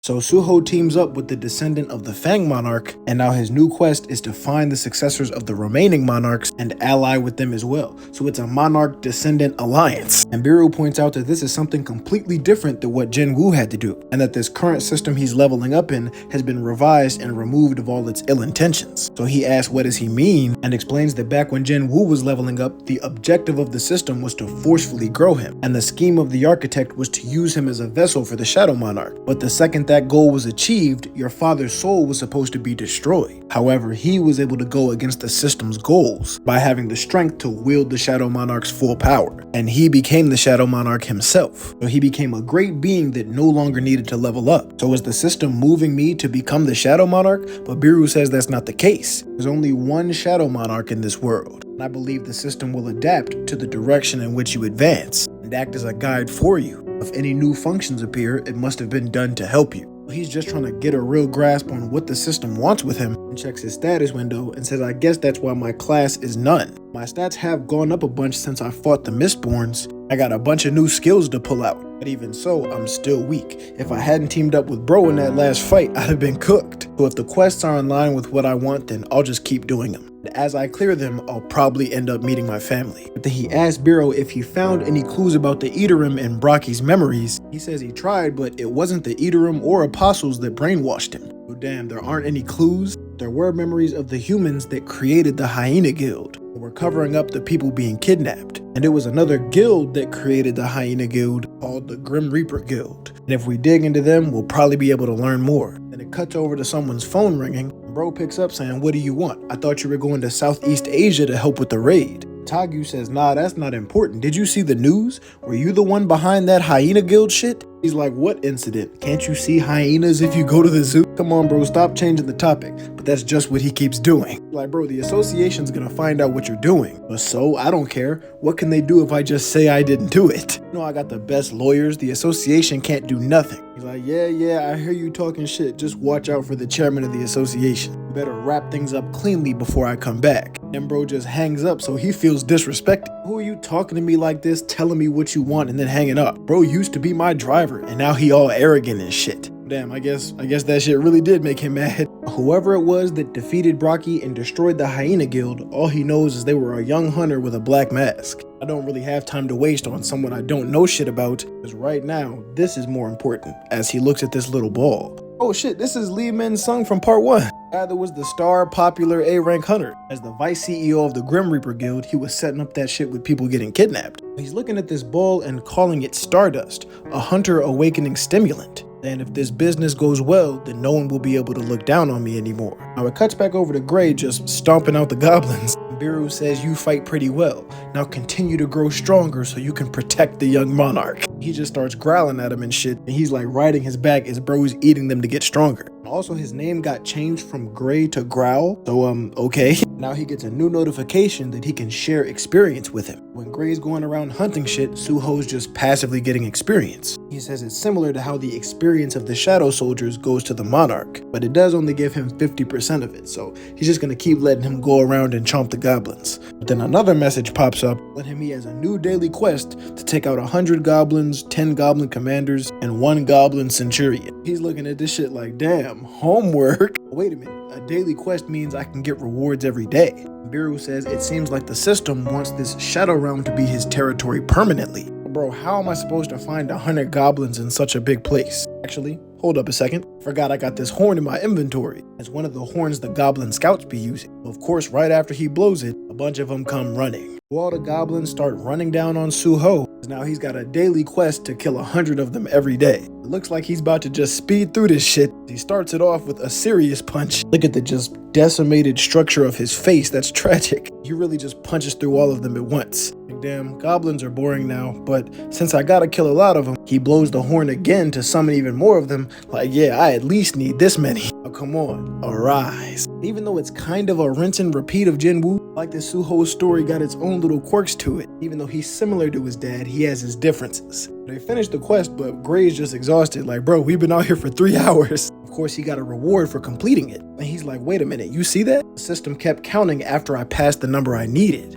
So Suho teams up with the descendant of the Fang Monarch, and now his new quest is to find the successors of the remaining monarchs and ally with them as well. So it's a monarch descendant alliance. And Biru points out that this is something completely different than what Jinwoo had to do, and that this current system he's leveling up in has been revised and removed of all its ill intentions. So he asks what does he mean, and explains that back when Jinwoo was leveling up, the objective of the system was to forcefully grow him, and the scheme of the architect was to use him as a vessel for the Shadow Monarch. But the second that goal was achieved, your father's soul was supposed to be destroyed. However, he was able to go against the system's goals by having the strength to wield the Shadow Monarch's full power, and he became the Shadow Monarch himself. So he became a great being that no longer needed to level up. So is the system moving me to become the Shadow Monarch? But Biru says that's not the case. There's only one Shadow Monarch in this world, and I believe the system will adapt to the direction in which you advance and act as a guide for you. If any new functions appear, it must have been done to help you. He's just trying to get a real grasp on what the system wants with him, and checks his status window and says, I guess that's why my class is none. My stats have gone up a bunch since I fought the Mistborns. I got a bunch of new skills to pull out, but even so, I'm still weak. If I hadn't teamed up with bro in that last fight, I'd have been cooked. So if the quests are in line with what I want, then I'll just keep doing them. And as I clear them, I'll probably end up meeting my family. But then he asked Biro if he found any clues about the Edorim in Brocky's memories. He says he tried, but it wasn't the Edorim or apostles that brainwashed him. So damn, there aren't any clues. There were memories of the humans that created the Hyena Guild. Were covering up the people being kidnapped. And it was another guild that created the Hyena Guild called the Grim Reaper Guild. And if we dig into them, we'll probably be able to learn more. Then it cuts over to someone's phone ringing. And bro picks up saying, what do you want? I thought you were going to Southeast Asia to help with the raid. Tagu says, nah, that's not important. Did you see the news? Were you the one behind that Hyena Guild shit? He's like, what incident? Can't you see hyenas if you go to the zoo? Come on, bro, stop changing the topic. But that's just what he keeps doing. Like, bro, the association's gonna find out what you're doing. But so, I don't care. What can they do if I just say I didn't do it? You know, I got the best lawyers. The association can't do nothing. He's like, yeah, I hear you talking shit. Just watch out for the chairman of the association. You better wrap things up cleanly before I come back. And bro just hangs up, so he feels disrespected. Who are you talking to me like this, telling me what you want and then hanging up? Bro used to be my driver, and now he all arrogant and shit. Damn, I guess that shit really did make him mad. Whoever it was that defeated Brocky and destroyed the Hyena Guild, all he knows is they were a young hunter with a black mask. I don't really have time to waste on someone I don't know shit about, because right now, this is more important, as he looks at this little ball. Oh shit, this is Lee Min Sung from part 1. Guy that was the star, popular A-rank hunter. As the vice CEO of the Grim Reaper Guild, he was setting up that shit with people getting kidnapped. He's looking at this ball and calling it Stardust, a hunter awakening stimulant. And if this business goes well, then no one will be able to look down on me anymore. Now it cuts back over to Gray just stomping out the goblins. Biru says you fight pretty well. Now continue to grow stronger so you can protect the young monarch. He just starts growling at him and shit, and he's like riding his back as bro's eating them to get stronger. Also, his name got changed from Gray to Growl, so okay. Now he gets a new notification that he can share experience with him. When Gray's going around hunting shit, Suho's just passively getting experience. He says it's similar to how the experience of the Shadow Soldiers goes to the Monarch, but it does only give him 50% of it, so he's just gonna keep letting him go around and chomp the goblins. But then another message pops up, letting him he has a new daily quest to take out 100 goblins, 10 goblin commanders, and 1 goblin centurion. He's looking at this shit like, damn, homework. Wait a minute, a daily quest means I can get rewards every day. Biru says it seems like the system wants this Shadow Realm to be his territory permanently. Bro, how am I supposed to find 100 goblins in such a big place? Actually, hold up a second. Forgot I got this horn in my inventory. It's one of the horns the goblin scouts be using. Of course, right after he blows it, a bunch of them come running. All the goblins start running down on Suho. Now he's got a daily quest to kill 100 of them every day. It looks like he's about to just speed through this shit. He starts it off with a serious punch. Look at the just decimated structure of his face. That's tragic. He really just punches through all of them at once. Like, damn, goblins are boring now, but since I gotta kill a lot of them, he blows the horn again to summon even more of them. Like, yeah, I at least need this many. Oh, come on, arise. Even though it's kind of a rinse and repeat of Jinwoo, like the Suho story got its own little quirks to it. Even though he's similar to his dad, he has his differences. They finished the quest, but Gray's just exhausted. Like, bro, we've been out here for 3 hours. Of course, he got a reward for completing it. And he's like, wait a minute, you see that? The system kept counting after I passed the number I needed.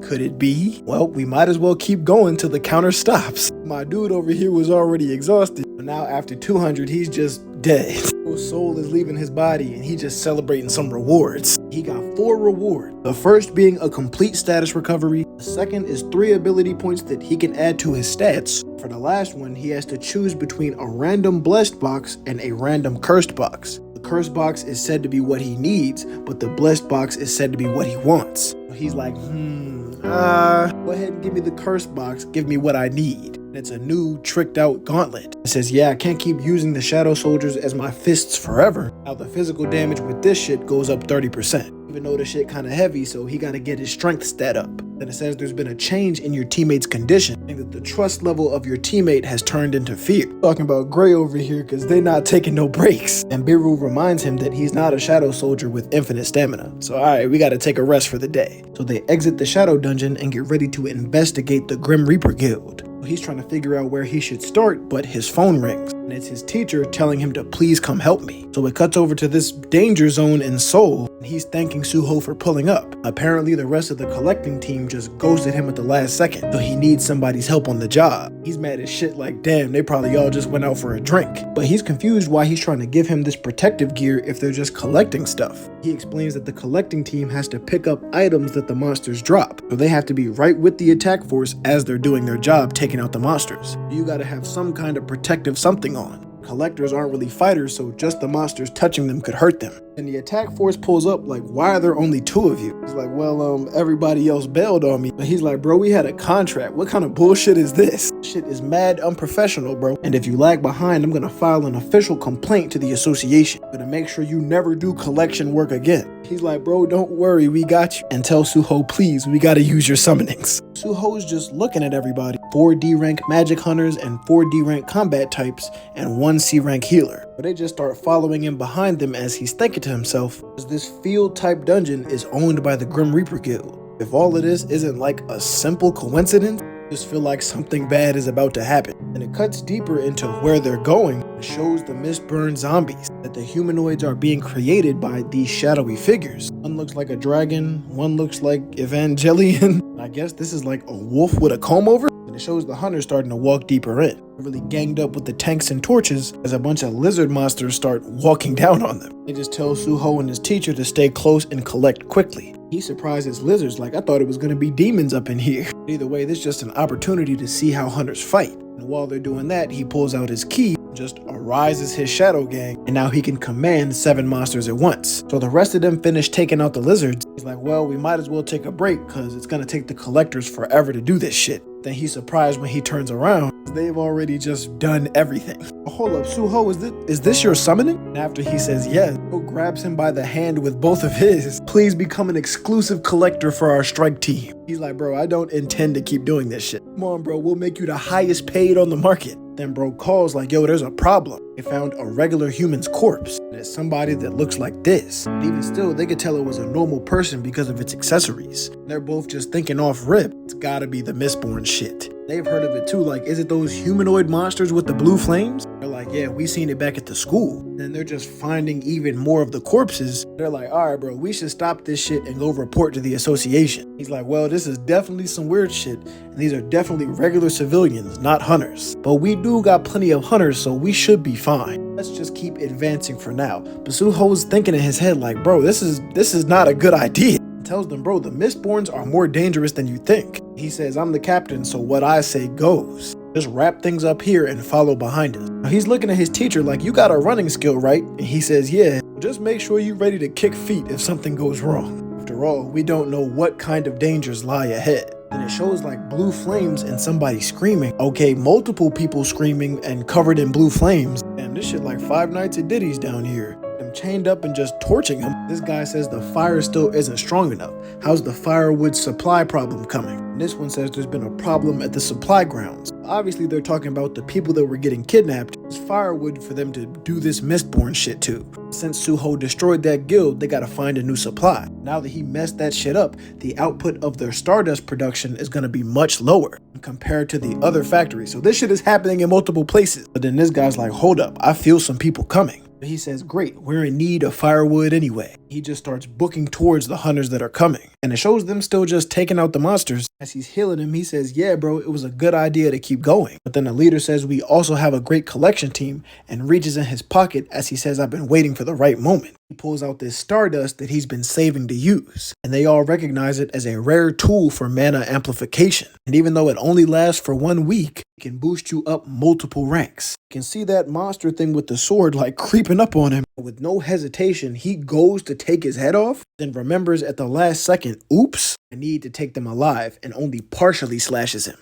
Could it be? Well, we might as well keep going till the counter stops. My dude over here was already exhausted. But now after 200, he's just dead. His soul is leaving his body and he just celebrating some rewards. He got 4 rewards. The first being a complete status recovery. The second is 3 ability points that he can add to his stats. For the last one, he has to choose between a random blessed box and a random cursed box. The cursed box is said to be what he needs, but the blessed box is said to be what he wants. He's like, go ahead and give me the cursed box, give me what I need. And it's a new, tricked out gauntlet. It says, yeah, I can't keep using the shadow soldiers as my fists forever. Now the physical damage with this shit goes up 30%. Even though the shit kinda heavy, so he gotta get his strength stat up. Then it says there's been a change in your teammate's condition, and that the trust level of your teammate has turned into fear. Talking about Gray over here, cause they're not taking no breaks. And Biru reminds him that he's not a shadow soldier with infinite stamina. So alright, we gotta take a rest for the day. So they exit the shadow dungeon and get ready to investigate the Grim Reaper Guild. He's trying to figure out where he should start, but his phone rings, and it's his teacher telling him to please come help me. So it cuts over to this danger zone in Seoul, and he's thanking Suho for pulling up. Apparently the rest of the collecting team just ghosted him at the last second, so he needs somebody's help on the job. He's mad as shit like, damn, they probably all just went out for a drink. But he's confused why he's trying to give him this protective gear if they're just collecting stuff. He explains that the collecting team has to pick up items that the monsters drop, so they have to be right with the attack force as they're doing their job taking out the monsters. You gotta have some kind of protective something on. Collectors aren't really fighters, so just the monsters touching them could hurt them. And the attack force pulls up like, why are there only 2 of you? He's like, well, everybody else bailed on me. But he's like, bro, we had a contract. What kind of bullshit is this? Shit is mad unprofessional, bro. And if you lag behind, I'm gonna file an official complaint to the association. I'm gonna make sure you never do collection work again. He's like, bro, don't worry, we got you. And tell Suho, please, we gotta use your summonings. Suho's just looking at everybody. 4 D rank magic hunters and 4 D rank combat types and 1 C rank healer. But they just start following him behind them as he's thinking to himself, this field type dungeon is owned by the Grim Reaper Guild. If all it is isn't like a simple coincidence, I just feel like something bad is about to happen. And it cuts deeper into where they're going and shows the mist-burned zombies, that the humanoids are being created by these shadowy figures. One looks like a dragon, one looks like Evangelion. I guess this is like a wolf with a comb over. And it shows the hunters starting to walk deeper in. They're really ganged up with the tanks and torches as a bunch of lizard monsters start walking down on them. They just tell Suho and his teacher to stay close and collect quickly. He surprises lizards like, I thought it was gonna be demons up in here. Either way, this is just an opportunity to see how hunters fight. And while they're doing that, he pulls out his key, just arises his shadow gang, and now he can command 7 monsters at once. So the rest of them finish taking out the lizards. He's like, well, we might as well take a break because it's gonna take the collectors forever to do this shit. Then he's surprised when he turns around. They've already just done everything. Hold up, Suho, is this your summoning? And after he says yes, Suho grabs him by the hand with both of his. Please become an exclusive collector for our strike team. He's like, bro, I don't intend to keep doing this shit. Come on, bro, we'll make you the highest paid on the market. Then bro calls like, yo, there's a problem. They found a regular human's corpse. And it's somebody that looks like this. But even still, they could tell it was a normal person because of its accessories. And they're both just thinking off rip. It's gotta be the Mistborn shit. They've heard of it too, like, is it those humanoid monsters with the blue flames? They're like, yeah, we seen it back at the school. Then they're just finding even more of the corpses. They're like, all right, bro, we should stop this shit and go report to the association. He's like, well, this is definitely some weird shit, and these are definitely regular civilians, not hunters. But we do got plenty of hunters, so we should be fine. Let's just keep advancing for now. But Suho's thinking in his head like, bro, this is not a good idea. Tells them, bro, the Mistborns are more dangerous than you think. He says, I'm the captain, so what I say goes. Just wrap things up here and follow behind us. Now he's looking at his teacher like, you got a running skill, right? And he says, yeah, just make sure you're ready to kick feet if something goes wrong. After all, we don't know what kind of dangers lie ahead. And it shows like blue flames and somebody screaming. Okay, multiple people screaming and covered in blue flames. And this shit like Five Nights at Diddy's down here. Them chained up and just torching him. This guy says the fire still isn't strong enough. How's the firewood supply problem coming? And this one says there's been a problem at the supply grounds. Obviously they're talking about the people that were getting kidnapped. There's firewood for them to do this Mistborn shit to. Since Suho destroyed that guild, they gotta find a new supply. Now that he messed that shit up, the output of their Stardust production is gonna be much lower compared to the other factories. So this shit is happening in multiple places. But then this guy's like, hold up, I feel some people coming. He says, great, we're in need of firewood anyway. He just starts booking towards the hunters that are coming. And it shows them still just taking out the monsters. As he's healing him, he says, yeah, bro, it was a good idea to keep going. But then the leader says, we also have a great collection team, and reaches in his pocket as he says, I've been waiting for the right moment. He pulls out this Stardust that he's been saving to use, and they all recognize it as a rare tool for mana amplification. And even though it only lasts for 1 week, it can boost you up multiple ranks. You can see that monster thing with the sword like creeping up on him. With no hesitation, he goes to take his head off, then remembers at the last second, oops, I need to take them alive, and only partially slashes him.